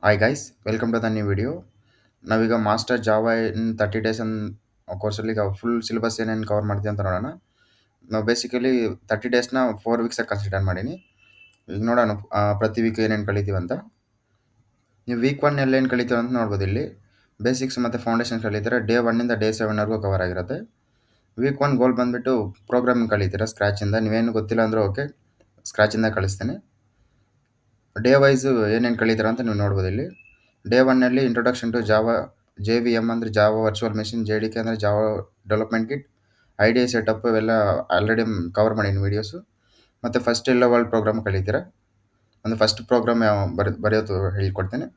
Hi guys, welcome to the new video. ನಾವೀಗ master Java ಇನ್ 30 days ಕೋರ್ಸಲ್ಲಿ ಈಗ full syllabus ಏನೇನು cover ಮಾಡ್ತೀವಿ ಅಂತ ನೋಡೋಣ. ನಾವು ಬೇಸಿಕಲಿ 30 ಡೇಸ್ನ 4 ವೀಕ್ಸಾಗಿ ಕನ್ಸಿಡರ್ ಮಾಡೀನಿ. ಈಗ ನೋಡೋಣ ಪ್ರತಿ ವೀಕ್ ಏನೇನು ಕಲಿತೀವಿ ಅಂತ. ನೀವು ವೀಕ್ 1 ಎಲ್ಲ ಏನು ಕಲಿತೀವಿ ಅಂತ ನೋಡ್ಬೋದು ಇಲ್ಲಿ. ಬೇಸಿಕ್ಸ್ ಮತ್ತು ಫೌಂಡೇಶನ್ ಕಲಿತೀರಾ. ಡೇ 1ಇಂದ ಡೇ 7ವರೆಗೂ ಕವರ್ ಆಗಿರುತ್ತೆ. ವೀಕ್ 1 ಗೋಲ್ ಬಂದುಬಿಟ್ಟು ಪ್ರೋಗ್ರಾಮಿಂಗ್ ಕಲಿತೀರಾ ಸ್ಕ್ರ್ಯಾಚಿಂದ. ನೀವೇನು ಗೊತ್ತಿಲ್ಲ ಅಂದರೂ ಓಕೆ, ಸ್ಕ್ರ್ಯಾಚಿಂದ ಕಳಿಸ್ತೀನಿ. ಡೇ ವೈಸು ಏನೇನು ಕಲಿತೀರಾ ಅಂತ ನೀವು ನೋಡ್ಬೋದು ಇಲ್ಲಿ. ಡೇ 1ನಲ್ಲಿ ಇಂಟ್ರೊಡಕ್ಷನ್ ಟು ಜಾವಾ, JVM ಅಂದರೆ ಜಾವಾ ವರ್ಚುವಲ್ ಮೆಷಿನ್, JDK ಅಂದರೆ Java development kit, IDE setup ಇವೆಲ್ಲ ಆಲ್ರೆಡಿ ಕವರ್ ಮಾಡೀನಿ ವೀಡಿಯೋಸು. ಮತ್ತು ಫಸ್ಟ್ ಎಲ್ಲ ವರ್ಲ್ಡ್ ಪ್ರೋಗ್ರಾಮ್ ಕಲಿತೀರಾ. ಒಂದು ಫಸ್ಟ್ ಪ್ರೋಗ್ರಾಮ್ ಬರೆಯೋದು ಹೇಳ್ಕೊಡ್ತೇನೆ.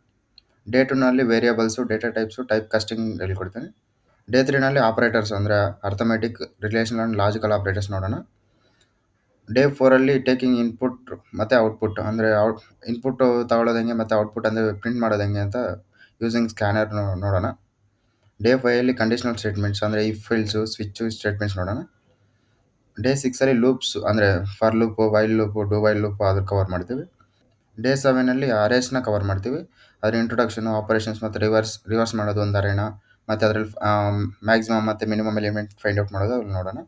ಡೇ 2ನಲ್ಲಿ variables, data types, type casting ಹೇಳ್ಕೊಡ್ತೇನೆ. ಡೇ 3ನಲ್ಲಿ ಆಪರೇಟರ್ಸ್ ಅಂದರೆ arithmetic, relational and logical operators ನೋಡೋಣ. ಡೇ 4ಅಲ್ಲಿ ಟೇಕಿಂಗ್ ಇನ್ಪುಟ್ ಮತ್ತು ಔಟ್ಪುಟ್ ಅಂದರೆ ಇನ್ಪುಟ್ ತಗೊಳ್ಳೋದು ಹೆಂಗೆ ಮತ್ತು ಔಟ್ಪುಟ್ ಅಂದರೆ ಪ್ರಿಂಟ್ ಮಾಡೋದು ಹೆಂಗೆ ಅಂತ ಯೂಸಿಂಗ್ ಸ್ಕ್ಯಾನರ್ ನೋಡೋಣ. ಡೇ 5ಅಲ್ಲಿ ಕಂಡೀಷನಲ್ ಸ್ಟೇಟ್ಮೆಂಟ್ಸ್ ಅಂದರೆ ಇಫ್ ಎಲ್ಸು, ಸ್ವಿಚ್ಚು ಸ್ಟೇಟ್ಮೆಂಟ್ಸ್ ನೋಡೋಣ. ಡೇ 6ಅಲ್ಲಿ ಲೂಪ್ಸ್ ಅಂದರೆ for loop, while loop, do while loop ಅದ್ರ ಕವರ್ ಮಾಡ್ತೀವಿ. ಡೇ 7ಅಲ್ಲಿ ಅರೇಸ್ನ ಕವರ್ ಮಾಡ್ತೀವಿ. ಅದ್ರ ಇಂಟ್ರೊಡಕ್ಷನು, ಆಪರೇಷನ್ಸ್ ಮತ್ತು ರಿವರ್ಸ್ ಮಾಡೋದು ಒಂದು ಅರೇನ, ಮತ್ತು ಅದರಲ್ಲಿ ಮ್ಯಾಕ್ಸಿಮಮ್ ಮತ್ತು ಮಿನಿಮಮ್ ಎಲಿಮೆಂಟ್ ಫೈಂಡ್ ಔಟ್ ಮಾಡೋದು ಅಲ್ಲಿ ನೋಡೋಣ.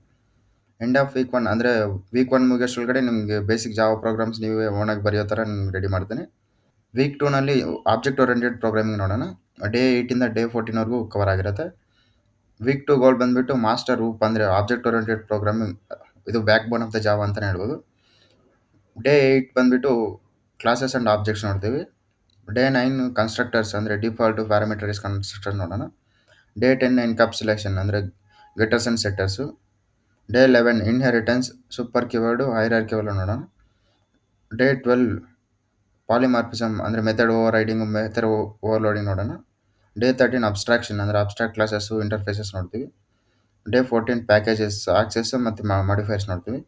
ಎಂಡ್ ಆಫ್ ವೀಕ್ 1 ಅಂದರೆ ವೀಕ್ 1 ಮುಗಿಯೋಷ್ಟೊಳಗಡೆ ನಿಮಗೆ ಬೇಸಿಕ್ ಜಾವಾ ಪ್ರೋಗ್ರಾಮ್ಸ್ ನೀವೇ ಓನಾಗಿ ಬರೆಯೋ ಥರ ನಾನು ರೆಡಿ ಮಾಡ್ತೇನೆ. ವೀಕ್ 2ನಲ್ಲಿ ಆಬ್ಜೆಕ್ಟ್ ಓರಿಯೆಂಟೆಡ್ ಪ್ರೋಗ್ರಾಮಿಂಗ್ ನೋಡೋಣ. ಡೇ 8ಇಂದ ಡೇ 14ವರೆಗೂ ಕವರ್ ಆಗಿರುತ್ತೆ. ವೀಕ್ 2 ಗೋಲ್ ಬಂದುಬಿಟ್ಟು ಮಾಸ್ಟರ್ ರೂಪ್ ಅಂದರೆ ಆಬ್ಜೆಕ್ಟ್ ಓರಿಯೆಂಟೆಡ್ ಪ್ರೋಗ್ರಾಮಿಂಗ್, ಇದು backbone of the Java ಅಂತಲೇ ಹೇಳ್ಬೋದು. ಡೇ 8 ಬಂದುಬಿಟ್ಟು ಕ್ಲಾಸಸ್ ಆ್ಯಂಡ್ ಆಬ್ಜೆಕ್ಟ್ಸ್ ನೋಡ್ತೀವಿ. ಡೇ 9 ಕನ್ಸ್ಟ್ರಕ್ಟರ್ಸ್ ಅಂದರೆ ಡಿಫಾಲ್ಟು, ಪ್ಯಾರಾಮೀಟರ್ಸ್, ಕನ್ಸ್ಟ್ರಕ್ಟರ್ ನೋಡೋಣ. ಡೇ 10 ಎನ್ಕ್ಯಾಪ್ಸುಲೇಷನ್ ಅಂದರೆ getters and setters. Day 11 inheritance, super keyword, hierarchy ಅವೆಲ್ಲ ನೋಡೋಣ. ಡೇ 12 ಪಾಲಿಮಾರ್ಫಿಸಮ್ ಅಂದರೆ method over riding, method overloading ನೋಡೋಣ. ಡೇ 13 ಅಬ್ಸ್ಟ್ರಾಕ್ಷನ್ ಅಂದರೆ ಅಬ್ಸ್ಟ್ರಾಕ್ಟ್ ಕ್ಲಾಸಸ್ಸು, ಇಂಟರ್ಫೇಸಸ್ ನೋಡ್ತೀವಿ. ಡೇ 14 ಪ್ಯಾಕೇಜಸ್, ಆಕ್ಸೆಸ್ ಮತ್ತು ಮಾಡಿಫೈರ್ಸ್ ನೋಡ್ತೀವಿ.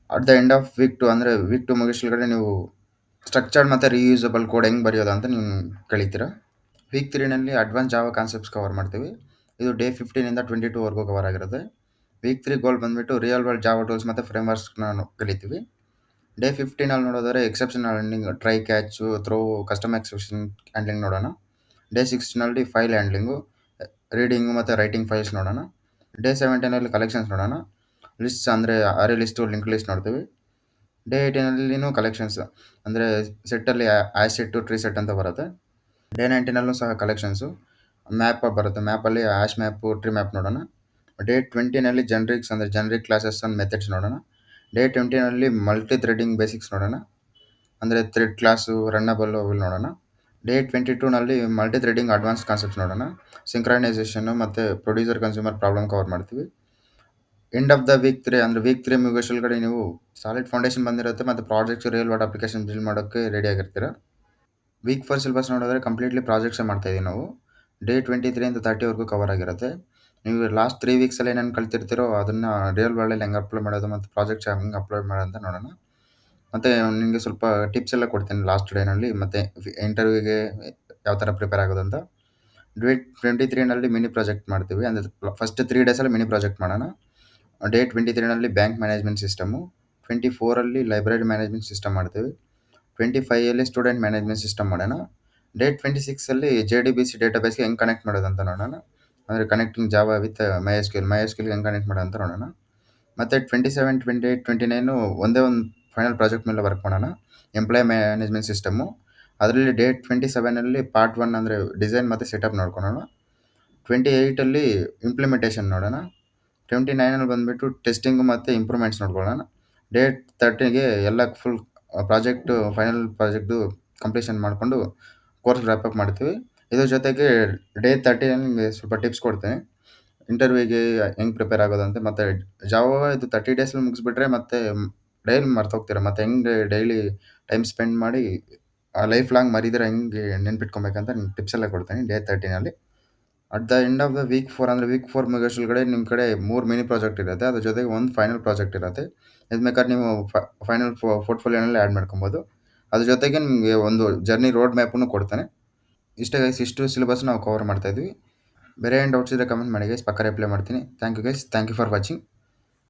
At the end of week 2 ಅಂದರೆ ವೀಕ್ 2 ಮುಗಿಸ್ಲಗಡೆ ನೀವು ಸ್ಟ್ರಕ್ಚರ್ಡ್ ಮತ್ತು ರೀಯೂಸಬಲ್ ಕೋಡ್ ಹೆಂಗೆ ಬರೆಯೋದು ಅಂತ ನೀವು ಕಲಿತೀರಾ. ವೀಕ್ 3ನಲ್ಲಿ ಅಡ್ವಾನ್ಸ್ ಜಾವಾ ಕಾನ್ಸೆಪ್ಟ್ಸ್ ಕವರ್ ಮಾಡ್ತೀವಿ. ಇದು ಡೇ 15ಇಂದ 22ವರೆಗೂ ಕವರ್ ಆಗಿರುತ್ತೆ. ವೀಕ್ 3 ಗೋಲ್ ಬಂದುಬಿಟ್ಟು ರಿಯಲ್ ವರ್ಲ್ಡ್ ಜಾವಾ ಟೂಲ್ಸ್ ಮತ್ತು ಫ್ರೇಮ್ವರ್ಕ್ಸ್ನ ಕಲಿತೀವಿ. ಡೇ 15ಅಲ್ಲಿ ನೋಡೋದಾದ್ರೆ exception handling, try, catch, throw, custom exception handling ನೋಡೋಣ. ಡೇ 16ನಲ್ಲಿ ಫೈಲ್ ಹ್ಯಾಂಡ್ಲಿಂಗು, ರೀಡಿಂಗು ಮತ್ತು ರೈಟಿಂಗ್ ಫೈಲ್ಸ್ ನೋಡೋಣ. ಡೇ 17ಅಲ್ಲಿ ಕಲೆಕ್ಷನ್ಸ್ ನೋಡೋಣ. ಲಿಸ್ಟ್ಸ್ ಅಂದರೆ ಅರೆ ಲಿಸ್ಟು, ಲಿಂಕ್ ಲಿಸ್ಟ್ ನೋಡ್ತೀವಿ. ಡೇ 18ನಲ್ಲಿನೂ ಕಲೆಕ್ಷನ್ಸ್ ಅಂದರೆ ಸೆಟ್ಟಲ್ಲಿ ಆ್ಯಸೆಟ್ಟು, ಟ್ರೀ ಸೆಟ್ ಅಂತ ಬರುತ್ತೆ. ಡೇ 19ನಲ್ಲೂ ಸಹ ಕಲೆಕ್ಷನ್ಸು, ಮ್ಯಾಪ್ ಬರುತ್ತೆ. ಮ್ಯಾಪಲ್ಲಿ ಆ್ಯಶ್ ಮ್ಯಾಪು, ಟ್ರೀ ಮ್ಯಾಪ್ ನೋಡೋಣ. ಡೇ 20ನಲ್ಲಿ ಜನರಿಕ್ಸ್ ಅಂದರೆ ಜನರಿಕ್ ಕ್ಲಾಸಸ್ ಆ್ಯಂಡ್ ಮೆಥಡ್ಸ್ ನೋಡೋಣ. ಡೇ 20ನಲ್ಲಿ ಮಲ್ಟಿ ಥ್ರೆಡಿಂಗ್ ಬೇಸಿಕ್ಸ್ ನೋಡೋಣ. ಅಂದರೆ ಥ್ರೆಡ್ ಕ್ಲಾಸು, ರನ್ನಬಲ್ಲು ಅವೆಲ್ಲ ನೋಡೋಣ. ಡೇ 22ನಲ್ಲಿ ಮಲ್ಟಿ ಥ್ರೆಡಿಂಗ್ ಅಡ್ವಾನ್ಸ್ ಕಾನ್ಸೆಪ್ಟ್ಸ್ ನೋಡೋಣ. ಸಿಂಕ್ರನೈಸೇಷನ್ನು ಮತ್ತು ಪ್ರೊಡ್ಯೂಸರ್ ಕನ್ಸ್ಯೂಮರ್ ಪ್ರಾಬ್ಲಮ್ ಕವರ್ ಮಾಡ್ತೀವಿ. ಎಂಡ್ ಆಫ್ ದ ವೀಕ್ 3 ಅಂದರೆ ವೀಕ್ 3 ಮುಗಿಯೋಷ್ಟೊಳಗಡೆ ನೀವು ಸಾಲಿಡ್ ಫೌಂಡೇಶನ್ ಬಂದಿರುತ್ತೆ ಮತ್ತು projects, real world application build ಮಾಡೋಕ್ಕೆ ರೆಡಿ ಆಗಿರ್ತೀರ. ವೀಕ್ 4 ಸಿಲೆಬಸ್ ನೋಡಿದ್ರೆ ಕಂಪ್ಲೀಟ್ಲಿ ಪ್ರಾಜೆಕ್ಟ್ಸೇ ಮಾಡ್ತಾಯಿದ್ದೀವಿ ನಾವು. ಡೇ 23ಇಂದ 30ವರೆಗೂ ಕವರ್ ಆಗಿರುತ್ತೆ. ನೀವು ಲಾಸ್ಟ್ 3 ವೀಕ್ಸಲ್ಲಿ ಏನೇನು ಕಲ್ತಿರ್ತೀರೋ ಅದನ್ನು ರಿಯಲ್ ವರ್ಲ್ಡಲ್ಲಿ ಹೆಂಗೆ ಅಪ್ಲೈ ಮಾಡೋದು ಮತ್ತು ಪ್ರಾಜೆಕ್ಟ್ಸ್ ಹೆಂಗೆ ಅಪ್ಲೋಡ್ ಮಾಡೋದು ಅಂತ ನೋಡೋಣ. ಮತ್ತು ನಿಮಗೆ ಸ್ವಲ್ಪ ಟಿಪ್ಸ್ ಎಲ್ಲ ಕೊಡ್ತೀನಿ ಲಾಸ್ಟ್ ಡೇನಲ್ಲಿ, ಮತ್ತು ಇಂಟರ್ವ್ಯೂಗೆ ಯಾವ ಥರ ಪ್ರಿಪೇರ್ ಆಗೋದು ಅಂತ. ಡೇ 23ನಲ್ಲಿ ಮಿನಿ ಪ್ರಾಜೆಕ್ಟ್ ಮಾಡ್ತೀವಿ. ಅಂದರೆ ಫಸ್ಟ್ 3 ಡೇಸಲ್ಲಿ ಮಿನಿ ಪ್ರಾಜೆಕ್ಟ್ ಮಾಡೋಣ. ಡೇ 23ನಲ್ಲಿ ಬ್ಯಾಂಕ್ ಮ್ಯಾನೇಜ್ಮೆಂಟ್ ಸಿಸ್ಟಮು, 24ಅಲ್ಲಿ ಲೈಬ್ರರಿ ಮ್ಯಾನೇಜ್ಮೆಂಟ್ ಸಿಸ್ಟಮ್ ಮಾಡ್ತೀವಿ, 25ಅಲ್ಲಿ ಸ್ಟೂಡೆಂಟ್ ಮ್ಯಾನೇಜ್ಮೆಂಟ್ ಸಿಸ್ಟಮ್ ಮಾಡೋಣ. ಡೇ 26ಅಲ್ಲಿ JDBC ಡೇಟಾಬೇಸ್ಗೆ ಹೆಂಗೆ ಕನೆಕ್ಟ್ ಮಾಡೋದು ಅಂತ ನೋಡೋಣ. ಅಂದರೆ ಕನೆಕ್ಟಿಂಗ್ ಜಾವಾ ವಿತ್ MySQLಗೆ ಹೆಂಗೆ ಕನೆಕ್ಟ್ ಮಾಡೋದು ಅಂತ ನೋಡೋಣ. ಮತ್ತು 27, 28, 29 ಒಂದೇ ಒಂದು ಫೈನಲ್ ಪ್ರಾಜೆಕ್ಟ್ ಮೇಲೆ ವರ್ಕ್ ಮಾಡೋಣ, ಎಂಪ್ಲಾಯ್ ಮ್ಯಾನೇಜ್ಮೆಂಟ್ ಸಿಸ್ಟಮು. ಅದರಲ್ಲಿ ಡೇ 27ಅಲ್ಲಿ ಪಾರ್ಟ್ 1 ಅಂದರೆ ಡಿಸೈನ್ ಮತ್ತು ಸೆಟಪ್ ನೋಡ್ಕೊಳ್ಳೋಣ. 28ಅಲ್ಲಿ ಇಂಪ್ಲಿಮೆಂಟೇಷನ್ ನೋಡೋಣ. 29ಅಲ್ಲಿ ಬಂದುಬಿಟ್ಟು ಟೆಸ್ಟಿಂಗು ಮತ್ತು ಇಂಪ್ರೂವ್ಮೆಂಟ್ಸ್ ನೋಡ್ಕೊಳ್ಳೋಣ. ಡೇ 30ಗೆ ಎಲ್ಲ ಫುಲ್ ಪ್ರಾಜೆಕ್ಟು ಫೈನಲ್ ಪ್ರಾಜೆಕ್ಟ್ದು ಕಂಪ್ಲೀಷನ್ ಮಾಡಿಕೊಂಡು ಕೋರ್ಸ್ ರ್ಯಾಪಪ್ ಮಾಡ್ತೀವಿ. ಇದ್ರ ಜೊತೆಗೆ ಡೇ 30ಯಲ್ಲಿ ನಿಮಗೆ ಸ್ವಲ್ಪ ಟಿಪ್ಸ್ ಕೊಡ್ತೀನಿ, ಇಂಟರ್ವ್ಯೂಗೆ ಹೆಂಗೆ ಪ್ರಿಪೇರ್ ಆಗೋದಂತೆ. ಮತ್ತು ಜಾವಾ ಇದು 30 ಡೇಸಲ್ಲಿ ಮುಗಿಸ್ಬಿಟ್ರೆ ಮತ್ತೆ ಡೈಲಿ ಮರ್ತೋಗ್ತೀರ. ಮತ್ತು ಹೆಂಗೆ ಡೈಲಿ ಟೈಮ್ ಸ್ಪೆಂಡ್ ಮಾಡಿ ಲೈಫ್ ಲಾಂಗ್ ಮರಿದಿರ ಹೆಂಗೆ ನೆನ್ಪಿಟ್ಕೊಬೇಕಂತ ನಿಮ್ಗೆ ಟಿಪ್ಸ್ ಎಲ್ಲ ಕೊಡ್ತೀನಿ ಡೇ 30ನಲ್ಲಿ. At the end of the week 4 ಅಂದರೆ ವೀಕ್ 4 ಮುಗಿಯೋಷ್ಟೊಳಗಡೆ ನಿಮ್ಮ ಕಡೆ 3 ಮಿನಿ ಪ್ರಾಜೆಕ್ಟ್ ಇರುತ್ತೆ. ಅದ್ರ ಜೊತೆಗೆ ಒಂದು ಫೈನಲ್ ಪ್ರಾಜೆಕ್ಟ್ ಇರುತ್ತೆ. ಇದು ಬೇಕಾದ್ರೆ ನೀವು ಫೈನಲ್ ಪೋರ್ಟ್ಫೋಲಿಯೋನಲ್ಲಿ ಆ್ಯಡ್ ಮಾಡ್ಕೊಬೋದು. ಅದ್ರ ಜೊತೆಗೆ ನಿಮಗೆ ಒಂದು ಜರ್ನಿ ರೋಡ್ ಮ್ಯಾಪನ್ನು ಕೊಡ್ತಾನೆ. ಇಷ್ಟೇ ಗೈಸ್, ಇಷ್ಟು ಸಿಲೆಬಸ್ ನಾವು ಕವರ್ ಮಾಡ್ತಾಯಿದ್ವಿ. ಬೇರೆ ಏನು ಡೌಟ್ಸ್ ಇದ್ದರೆ ಕಮೆಂಟ್ ಮಾಡಿ ಗೈಸ್, ಪಕ್ಕ ರಿಪ್ಲೈ ಮಾಡ್ತೀನಿ. Thank you guys, thank you for watching.